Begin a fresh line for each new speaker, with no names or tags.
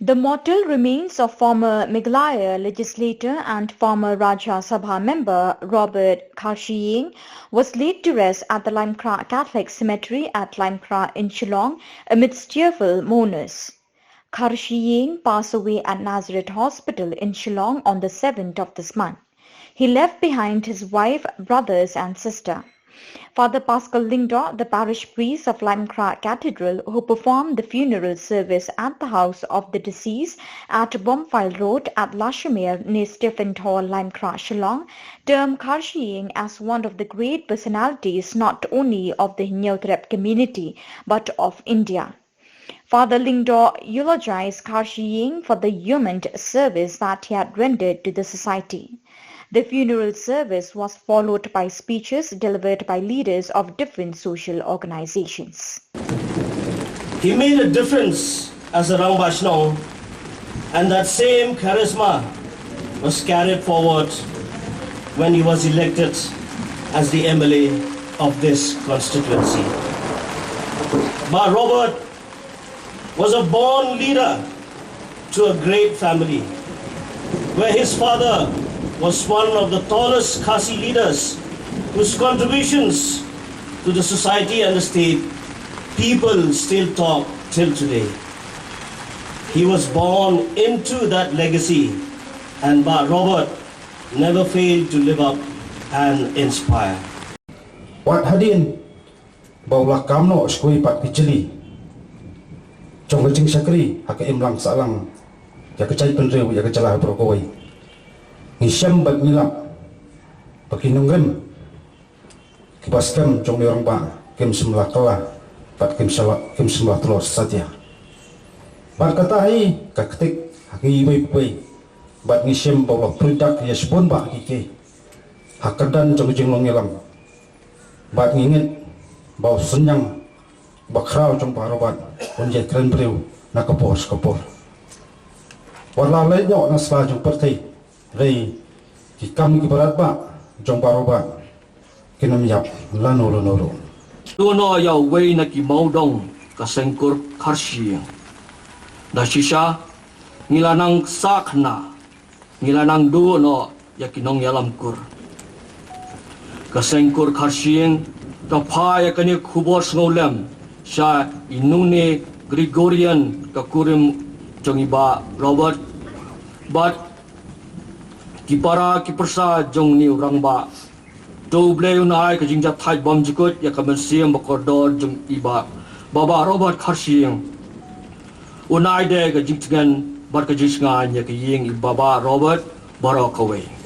The mortal remains of former Meghalaya legislator and former Rajya Sabha member Robert Kharshiing was laid to rest at the Limekra Catholic Cemetery at Limekra in Shillong amidst tearful mourners. Kharshiing passed away at Nazareth Hospital in Shillong on the 7th of this month. He left behind his wife, brothers and sister. Father Pascal Lingdo, the parish priest of Limekra Cathedral, who performed the funeral service at the house of the deceased at Bomfile Road at Lashmere near Stephen Hall, Limekra, Shillong, termed Kharshiing as one of the great personalities not only of the Nyothrep community but of India. Father Lingdo eulogized Kharshiing for the human service that he had rendered to the society. The funeral service was followed by speeches delivered by leaders of different social organizations.
He made a difference as a Rambashnong, and that same charisma was carried forward when he was elected as the MLA of this constituency. But Robert was a born leader to a great family, where his father was one of the tallest Khasi leaders whose contributions to the society and the state people still talk till today. He was born into that legacy, and Robert never failed to live up and inspire.
Wat hadin baulah kamno skui pat kicili trong kecing sakri hak imlang salang ya kecai penrew ya kecalah prokoi ngisam bat nilap pakinungan kibaskam trong orang ba kem semlah kala pat kem semlah telur saja bat katai kaktik haki ibai bat ngisam baulah produk ya spon ba kiki hakadan trong kecing longelam bat ngingit bau senyang bakrau trong parobat unjai keren brew nakapor skapor wala lai nyo na spa trong pertai rei ki kam ki barat ba trong parobat kinam yap lanoro
tuno ya wei na ki maudong ka sengkur Kharshiing da shisha ngilanang sakna ngilanang duno ya kinong yalam kur ka sengkur Kharshiing ta phaya kani khubor snolem sha inune Gregorian ka kurim jongiba Robert but kipara kipersa jong ni orang ba do bleu nai ka jingja thai bom jikut ya ka mensiam bakordor jong iba baba Robert Kharshiing unai de ka jingtgan bar ka jisnga ya ka ying baba Robert barakawe.